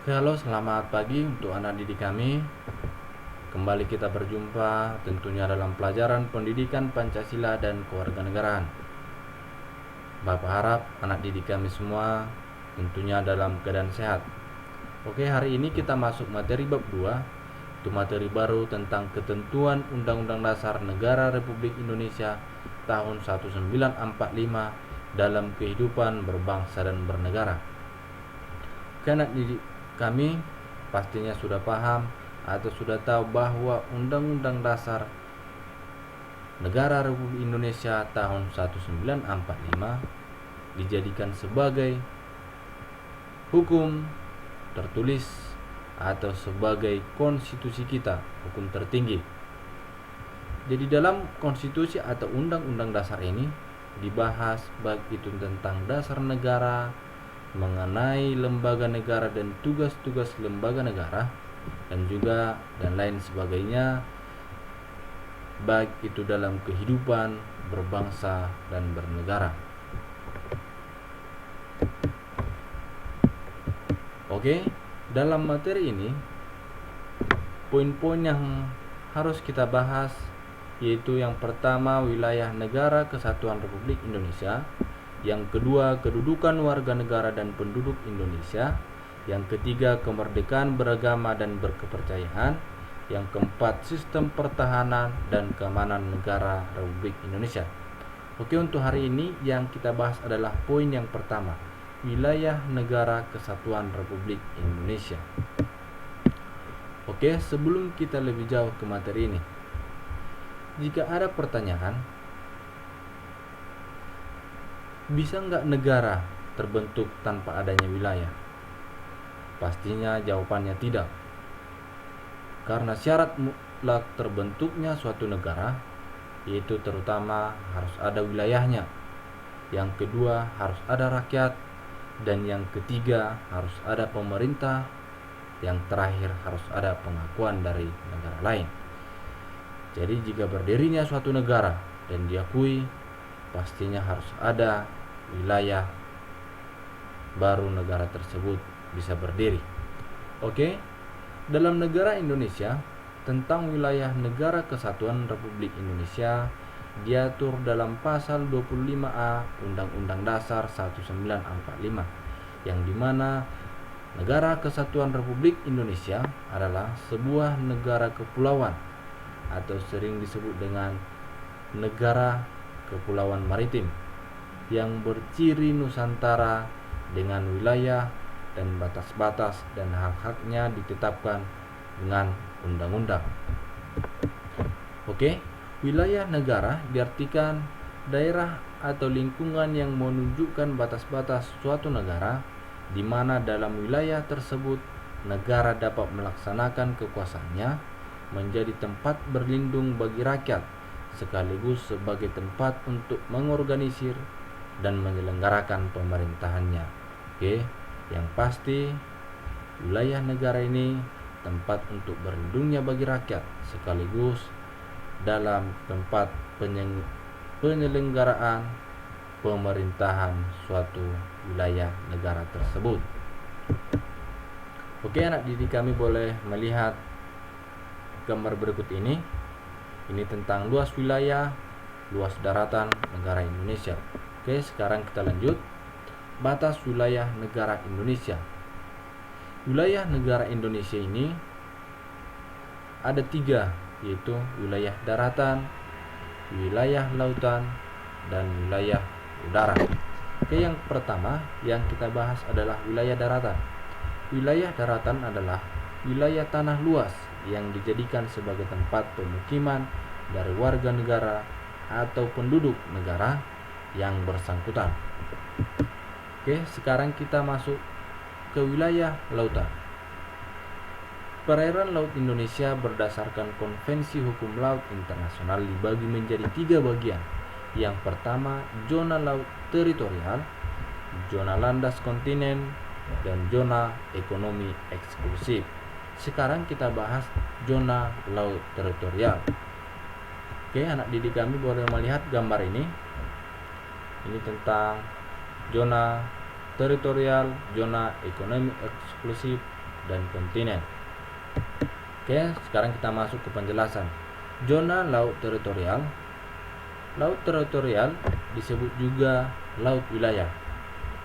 Halo, selamat pagi untuk anak didik kami. Kembali kita berjumpa tentunya dalam pelajaran pendidikan Pancasila dan kewarganegaraan. Bapak harap anak didik kami semua tentunya dalam keadaan sehat. Oke, hari ini kita masuk materi bab 2. Itu materi baru tentang ketentuan Undang-Undang Dasar Negara Republik Indonesia tahun 1945 dalam kehidupan berbangsa dan bernegara. Oke, anak didik kami pastinya sudah paham atau sudah tahu bahwa Undang-Undang Dasar Negara Republik Indonesia tahun 1945 dijadikan sebagai hukum tertulis atau sebagai konstitusi kita, hukum tertinggi. Jadi dalam konstitusi atau undang-undang dasar ini dibahas baik itu tentang dasar negara, mengenai lembaga negara dan tugas-tugas lembaga negara, dan juga dan lain sebagainya, baik itu dalam kehidupan berbangsa dan bernegara. Oke, dalam materi ini poin-poin yang harus kita bahas yaitu yang pertama wilayah negara kesatuan Republik Indonesia, yang kedua kedudukan warga negara dan penduduk Indonesia, yang ketiga kemerdekaan beragama dan berkepercayaan, yang keempat sistem pertahanan dan keamanan negara Republik Indonesia. Oke, untuk hari ini yang kita bahas adalah poin yang pertama, wilayah negara kesatuan Republik Indonesia. Oke, sebelum kita lebih jauh ke materi ini, jika ada pertanyaan, bisa nggak negara terbentuk tanpa adanya wilayah? Pastinya jawabannya tidak. Karena syarat mutlak terbentuknya suatu negara yaitu terutama harus ada wilayahnya, yang kedua harus ada rakyat, dan yang ketiga harus ada pemerintah, yang terakhir harus ada pengakuan dari negara lain. Jadi jika berdirinya suatu negara dan diakui, pastinya harus ada wilayah baru negara tersebut bisa berdiri. Oke, dalam negara Indonesia, tentang wilayah negara kesatuan Republik Indonesia diatur dalam pasal 25A Undang-Undang Dasar 1945, yang dimana negara kesatuan Republik Indonesia adalah sebuah negara kepulauan atau sering disebut dengan negara kepulauan maritim yang berciri Nusantara dengan wilayah dan batas-batas dan hak-haknya ditetapkan dengan undang-undang. Oke, wilayah negara diartikan daerah atau lingkungan yang menunjukkan batas-batas suatu negara di mana dalam wilayah tersebut negara dapat melaksanakan kekuasaannya menjadi tempat berlindung bagi rakyat sekaligus sebagai tempat untuk mengorganisir dan menyelenggarakan pemerintahannya. Oke, yang pasti wilayah negara ini tempat untuk berlindungnya bagi rakyat sekaligus dalam tempat penyelenggaraan pemerintahan suatu wilayah negara tersebut. Oke, anak didik kami boleh melihat gambar berikut ini. Ini tentang luas wilayah, luas daratan negara Indonesia. Oke, sekarang kita lanjut. Batas wilayah negara Indonesia. Wilayah negara Indonesia ini ada 3, yaitu wilayah daratan, wilayah lautan, dan wilayah udara. Oke, yang pertama yang kita bahas adalah wilayah daratan. Wilayah daratan adalah wilayah tanah luas yang dijadikan sebagai tempat pemukiman dari warga negara atau penduduk negara yang bersangkutan. Oke, sekarang kita masuk ke wilayah lautan. Perairan laut Indonesia berdasarkan Konvensi Hukum Laut Internasional dibagi menjadi 3 bagian. Yang pertama, zona laut teritorial, zona landas kontinen, dan zona ekonomi eksklusif. Sekarang kita bahas zona laut teritorial. Oke, anak didik kami boleh melihat gambar ini. Ini tentang zona teritorial, zona ekonomi eksklusif, dan kontinen. Oke, sekarang kita masuk ke penjelasan. Zona laut teritorial. Laut teritorial disebut juga laut wilayah.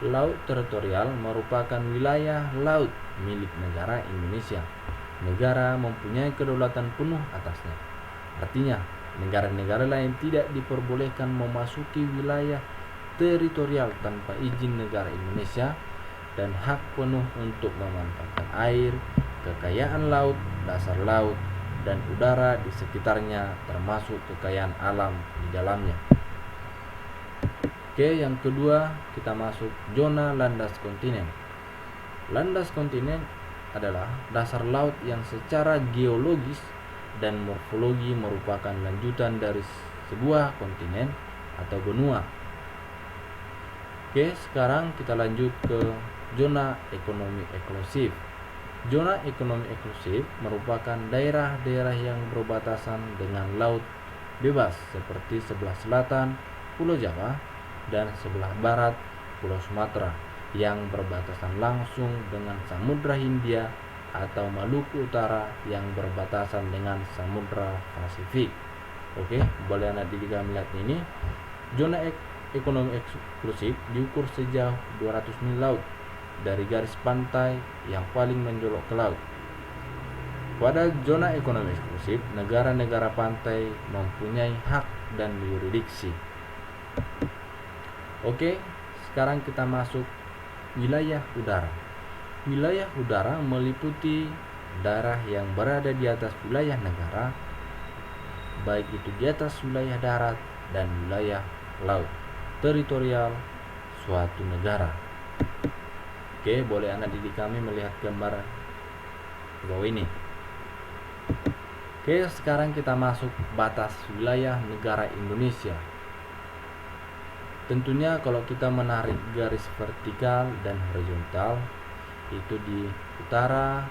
Laut teritorial merupakan wilayah laut milik negara Indonesia. Negara mempunyai kedaulatan penuh atasnya. Artinya, negara-negara lain tidak diperbolehkan memasuki wilayah teritorial tanpa izin negara Indonesia dan hak penuh untuk memanfaatkan air, kekayaan laut, dasar laut, dan udara di sekitarnya termasuk kekayaan alam di dalamnya. Oke, yang kedua kita masuk zona landas kontinen. Landas kontinen adalah dasar laut yang secara geologis dan morfologi merupakan lanjutan dari sebuah kontinen atau benua. Oke, sekarang kita lanjut ke zona ekonomi eksklusif. Zona ekonomi eksklusif merupakan daerah-daerah yang berbatasan dengan laut bebas seperti sebelah selatan Pulau Jawa dan sebelah barat Pulau Sumatera yang berbatasan langsung dengan Samudra Hindia atau Maluku Utara yang berbatasan dengan Samudra Pasifik. Oke, boleh anak didik kami lihat ini. Zona ekonomi eksklusif diukur sejauh 200 mil laut dari garis pantai yang paling menjolok ke laut. Pada zona ekonomi eksklusif, negara-negara pantai mempunyai hak dan yurisdiksi. Oke, sekarang kita masuk wilayah udara. Wilayah udara meliputi daerah yang berada di atas wilayah negara, baik itu di atas wilayah darat dan wilayah laut teritorial suatu negara. Oke, boleh anak didik kami melihat gambar di bawah ini. Oke, sekarang kita masuk batas wilayah negara Indonesia. Tentunya kalau kita menarik garis vertikal dan horizontal itu di utara,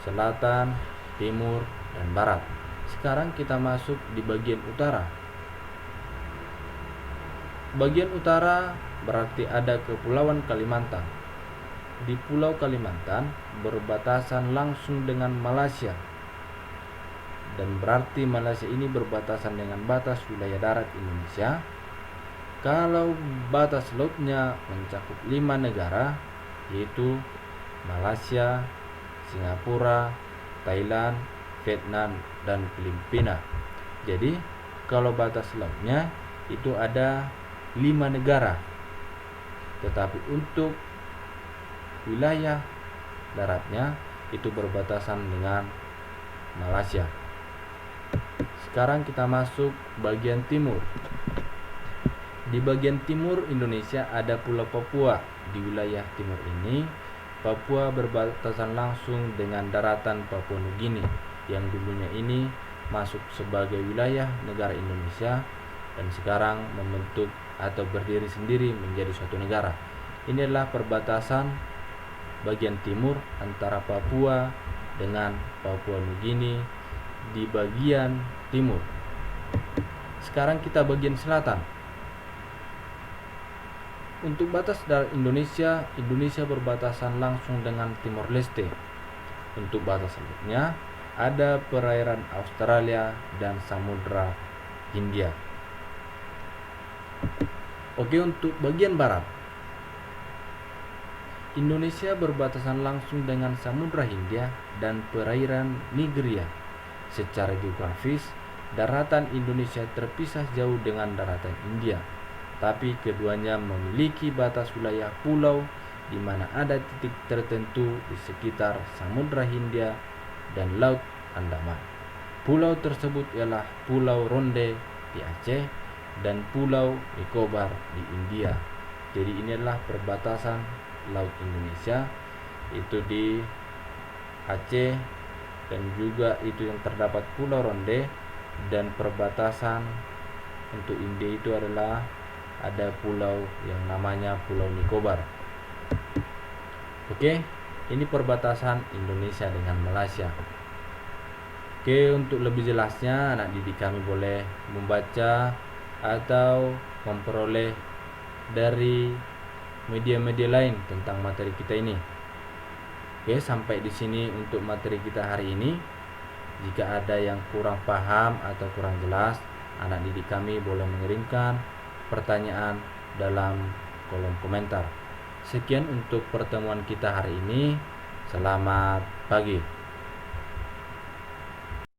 selatan, timur, dan barat. Sekarang kita masuk di bagian utara. Bagian utara berarti ada Kepulauan Kalimantan. Di Pulau Kalimantan berbatasan langsung dengan Malaysia. Dan berarti Malaysia ini berbatasan dengan batas wilayah darat Indonesia. Kalau batas lautnya mencakup 5 negara, yaitu Malaysia, Singapura, Thailand, Vietnam, dan Filipina. Jadi kalau batas lautnya itu ada 5 negara. Tetapi untuk wilayah daratnya itu berbatasan dengan Malaysia. Sekarang kita masuk bagian timur. Di bagian timur Indonesia ada Pulau Papua. Di wilayah timur ini, Papua berbatasan langsung dengan daratan Papua Nugini yang dulunya ini masuk sebagai wilayah negara Indonesia dan sekarang membentuk atau berdiri sendiri menjadi suatu negara. Ini adalah perbatasan bagian timur antara Papua dengan Papua Nugini di bagian timur. Sekarang kita bagian selatan. Untuk batas darat Indonesia, Indonesia berbatasan langsung dengan Timor Leste. Untuk batas lautnya ada perairan Australia dan Samudra Hindia. Oke, untuk bagian barat, Indonesia berbatasan langsung dengan Samudra Hindia dan perairan Nigeria. Secara geografis, daratan Indonesia terpisah jauh dengan daratan India, tapi keduanya memiliki batas wilayah pulau di mana ada titik tertentu di sekitar Samudra Hindia dan Laut Andaman. Pulau tersebut ialah Pulau Ronde di Aceh dan Pulau Nicobar di India. Jadi ini adalah perbatasan Laut Indonesia, itu di Aceh dan juga itu yang terdapat Pulau Ronde, dan perbatasan untuk India itu adalah ada pulau yang namanya Pulau Nicobar. Oke, ini perbatasan Indonesia dengan Malaysia. Oke, untuk lebih jelasnya anak didik kami boleh membaca atau memperoleh dari media-media lain tentang materi kita ini. Oke, sampai di sini untuk materi kita hari ini. Jika ada yang kurang paham atau kurang jelas, anak didik kami boleh mengirimkan pertanyaan dalam kolom komentar. Sekian untuk pertemuan kita hari ini. Selamat pagi.